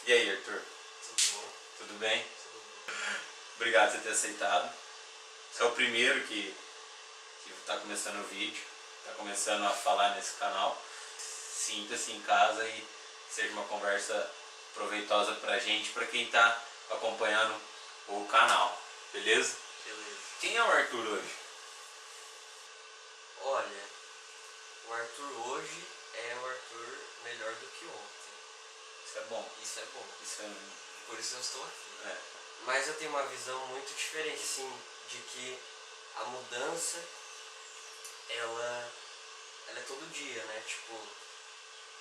E aí, Arthur? Tudo bom? Tudo bem? Tudo Obrigado por você ter aceitado. Você é o primeiro que está começando o vídeo, está começando a falar nesse canal. Sinta-se em casa e seja uma conversa proveitosa pra gente, pra quem está acompanhando o canal, beleza? Beleza. Quem é o Arthur hoje? Olha, o Arthur hoje é o Arthur melhor do que ontem. Isso é bom. Isso é bom. Isso é... Por isso eu estou aqui. É. Mas eu tenho uma visão muito diferente, assim, de que a mudança, ela é todo dia, né? Tipo,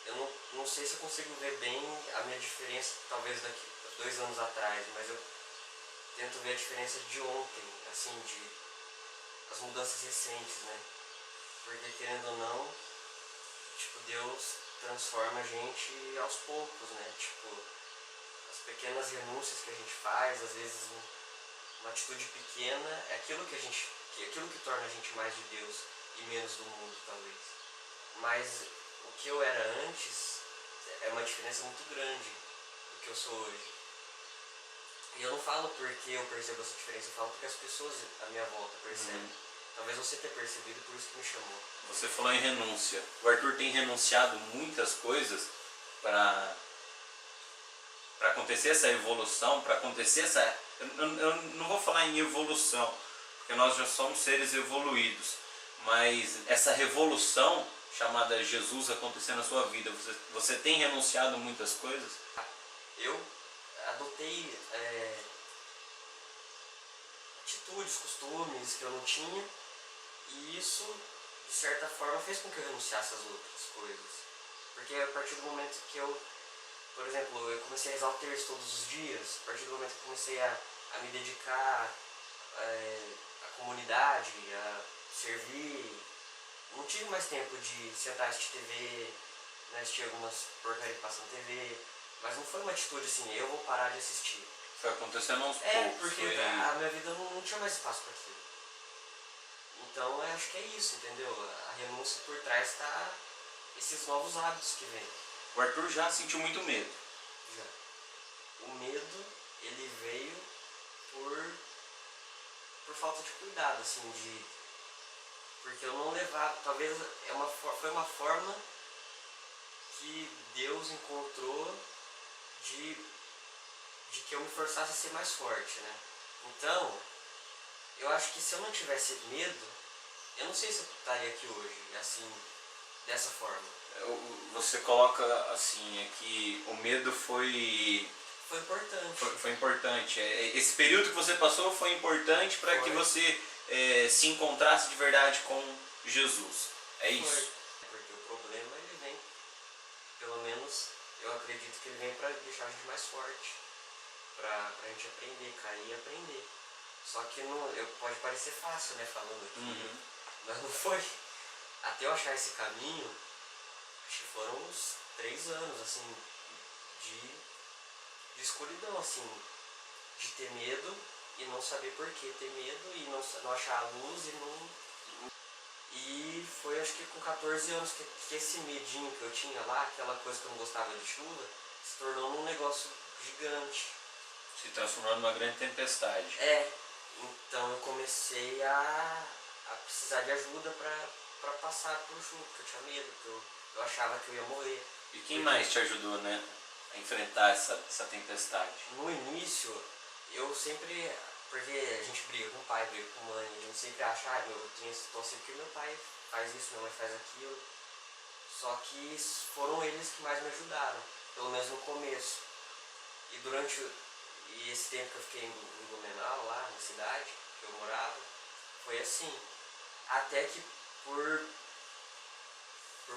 eu não sei se eu consigo ver bem a minha diferença, talvez daqui 2 anos atrás, mas eu tento ver a diferença de ontem, assim, de as mudanças recentes, né? Porque querendo ou não, tipo, Deus transforma a gente aos poucos, né? Tipo, as pequenas renúncias que a gente faz, às vezes uma atitude pequena, é aquilo que torna a gente mais de Deus e menos do mundo, talvez. Mas o que eu era antes é uma diferença muito grande do que eu sou hoje. E eu não falo porque eu percebo essa diferença, eu falo porque as pessoas à minha volta percebem. Talvez você tenha percebido, por isso que me chamou. Você falou em renúncia. O Arthur tem renunciado muitas coisas para acontecer essa evolução, para acontecer essa... Eu não vou falar em evolução, porque nós já somos seres evoluídos, mas essa revolução chamada Jesus acontecer na sua vida, você tem renunciado muitas coisas? Eu adotei atitudes, costumes que eu não tinha, e isso, de certa forma, fez com que eu renunciasse às outras coisas. Porque a partir do momento que eu, por exemplo, eu comecei a rezar o terço todos os dias, a partir do momento que eu comecei a me dedicar à comunidade, a servir, não tive mais tempo de sentar e assistir TV, né, assistir algumas porcarias que passam na TV, mas não foi uma atitude assim, eu vou parar de assistir. Foi acontecendo aos poucos. Porque a minha vida não tinha mais espaço para aquilo. Então eu acho que é isso, entendeu? A renúncia por trás está esses novos hábitos que vêm. O Arthur já sentiu muito medo. Já. O medo, ele veio por falta de cuidado, assim, porque eu não levava, talvez foi uma forma que Deus encontrou de que eu me forçasse a ser mais forte, né? Então, eu acho que se eu não tivesse medo, eu não sei se eu estaria aqui hoje, assim, dessa forma. Você coloca assim, é que o medo foi importante. Foi importante. Esse período que você passou foi importante para que você se encontrasse de verdade com Jesus. É isso? Porque o problema, ele vem, pelo menos eu acredito que ele vem para deixar a gente mais forte, pra gente aprender, cair e aprender. Só que pode parecer fácil, né, falando aqui, mas não foi. Até eu achar esse caminho, acho que foram uns 3 anos, assim, de escuridão, assim, de ter medo e não saber por que ter medo e não achar a luz e não... E foi acho que com 14 anos que esse medinho que eu tinha lá, aquela coisa que eu não gostava de chuva, se tornou um negócio gigante. Se transformou numa grande tempestade. Então eu comecei a precisar de ajuda para passar por chuva, porque eu tinha medo, porque eu achava que eu ia morrer. E quem mais te ajudou, né, a enfrentar essa tempestade? No início, eu sempre, porque a gente briga com o pai, briga com a mãe, a gente sempre acha, eu tenho esse torcida porque meu pai faz isso, minha mãe faz aquilo. Só que foram eles que mais me ajudaram, pelo menos no começo. E durante esse tempo que eu fiquei em Blumenau, lá na cidade que eu morava, foi assim. Até que por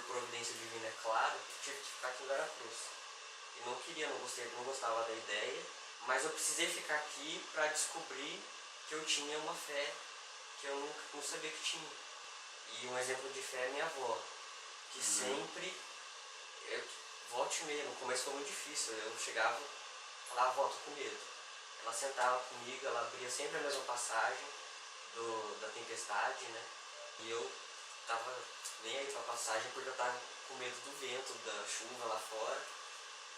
providência divina, é claro, tive que ficar aqui em Veracruz. Eu não queria, não gostava da ideia, mas eu precisei ficar aqui para descobrir que eu tinha uma fé que eu não sabia que tinha. E um exemplo de fé é minha avó, que sempre, volte e meia, no começo foi muito difícil, eu chegava e falava, vó, tô com medo. Ela sentava comigo, ela abria sempre a mesma passagem da tempestade, né? E eu tava nem aí pra passagem porque eu tava com medo do vento, da chuva lá fora.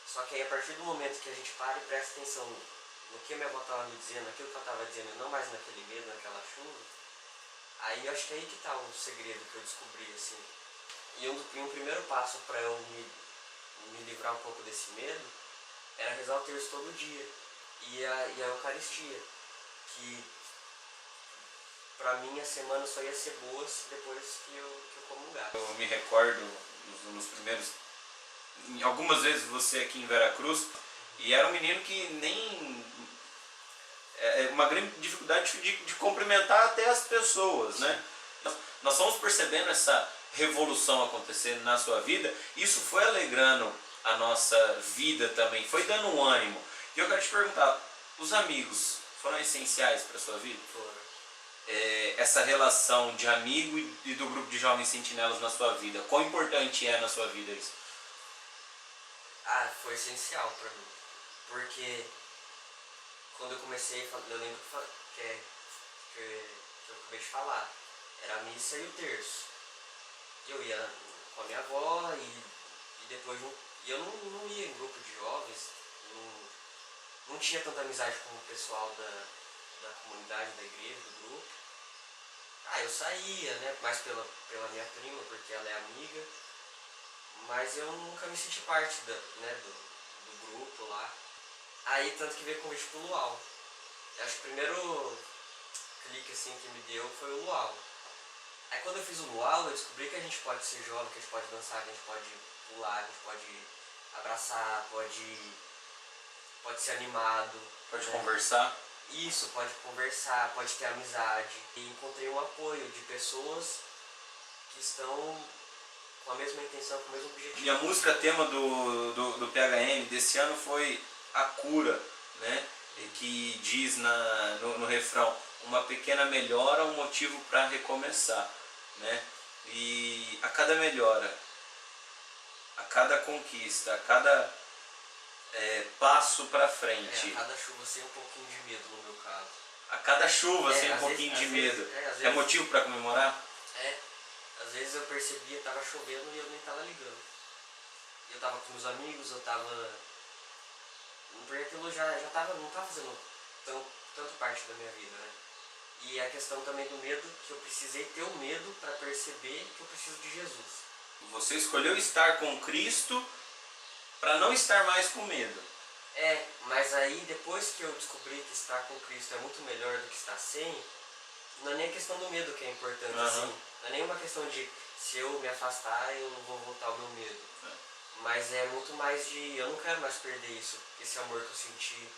Só que aí a partir do momento que a gente para e presta atenção no que a minha avó estava me dizendo, naquilo que ela estava dizendo, e não mais naquele medo, naquela chuva, aí eu acho que é aí que está o segredo que eu descobri, assim. E um primeiro passo para eu me livrar um pouco desse medo era rezar o terço todo dia. E a Eucaristia, que pra mim a semana só ia ser boa depois que eu comungar. Eu me recordo nos primeiros, algumas vezes você aqui em Veracruz, e era um menino que nem, uma grande dificuldade de cumprimentar até as pessoas, né? Nós fomos percebendo essa revolução acontecendo na sua vida, isso foi alegrando a nossa vida também, foi dando um ânimo. E eu quero te perguntar, os amigos foram essenciais para a sua vida? Foram. Essa relação de amigo e do grupo de jovens sentinelas na sua vida, quão importante é na sua vida isso? Ah, foi essencial pra mim, porque quando eu comecei, eu lembro que eu acabei de falar, era a missa e o terço. Eu ia com a minha avó e depois eu não ia em grupo de jovens, não tinha tanta amizade com o pessoal da comunidade, da igreja, do grupo. Ah, eu saía, né, mais pela minha prima, porque ela é amiga, mas eu nunca me senti parte do grupo lá. Aí, tanto que veio o convite pro Luau. Eu acho que o primeiro clique assim que me deu foi o Luau. Aí quando eu fiz o Luau, eu descobri que a gente pode ser jovem, que a gente pode dançar, que a gente pode pular, que a gente pode abraçar, pode ser animado. Pode conversar? Isso, pode conversar, pode ter amizade. E encontrei um apoio de pessoas que estão com a mesma intenção, com o mesmo objetivo. E a música tema do PHM desse ano foi A Cura, né? E que diz no refrão, uma pequena melhora, um motivo para recomeçar, né? E a cada melhora, a cada conquista, a cada passo para frente. A cada chuva sem um pouquinho de medo, no meu caso. A cada chuva sem um pouquinho de medo. É motivo para comemorar? Às vezes eu percebia, tava chovendo e eu nem tava ligando. Eu tava com meus amigos, eu tava... Porque aquilo não tava fazendo tanto parte da minha vida, né? E a questão também do medo, que eu precisei ter o medo para perceber que eu preciso de Jesus. Você escolheu estar com Cristo para não estar mais com medo. Mas aí depois que eu descobri que estar com Cristo é muito melhor do que estar sem, não é nem a questão do medo que é importante, assim. Não é nem uma questão de se eu me afastar eu não vou voltar ao meu medo. Mas é muito mais de eu não quero mais perder isso, esse amor que eu senti.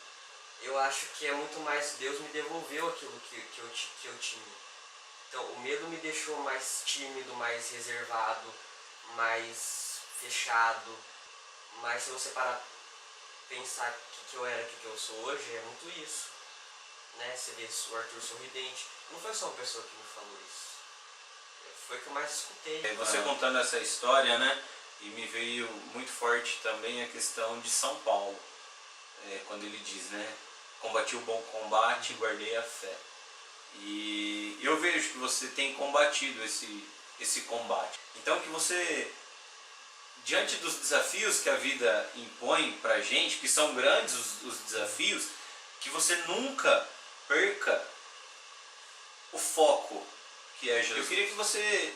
Eu acho que é muito mais Deus me devolveu aquilo que eu tinha. Então o medo me deixou mais tímido, mais reservado, mais fechado. Mas se você parar pensar que eu era, que eu sou hoje, é muito isso. Né? Você vê o Arthur sorridente. Não foi só uma pessoa que me falou isso. Foi o que eu mais escutei. Você contando essa história, né? E me veio muito forte também a questão de São Paulo. Quando ele diz, né? Combati o bom combate e guardei a fé. E eu vejo que você tem combatido esse combate. Então que você, diante dos desafios que a vida impõe pra gente, que são grandes os desafios, que você nunca perca o foco que é Jesus. Eu queria que você,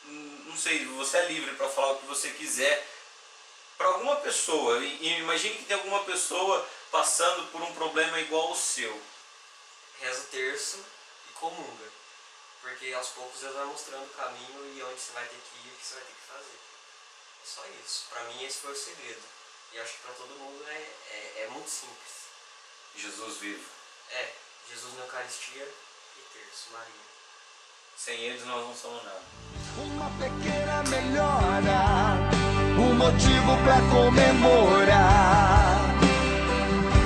não sei, você é livre para falar o que você quiser para alguma pessoa, e imagine que tem alguma pessoa passando por um problema igual ao seu. Reza o terço e comunga, porque aos poucos Deus vai mostrando o caminho e onde você vai ter que ir e o que você vai ter que fazer. É só isso. Para mim esse foi o segredo. E acho que para todo mundo é muito simples. Jesus vivo. Jesus na Eucaristia e terço, Maria. Sem eles nós não somos nada. Uma pequena melhora, um motivo pra comemorar.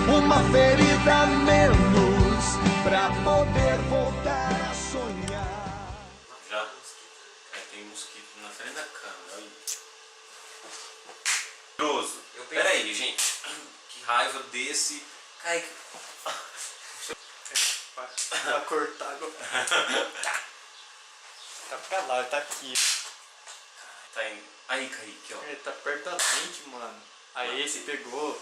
Uma ferida a menos pra poder voltar a sonhar. Já? Tem mosquito na frente da câmera, olha. Grosso. Pera aí, gente. Que raiva desse. Kaique. Pra cortar agora. Tá pra lá, tá aqui. Tá indo. Aí, Kaique, ó. Ele tá perto da lente, mano. Aí você pegou,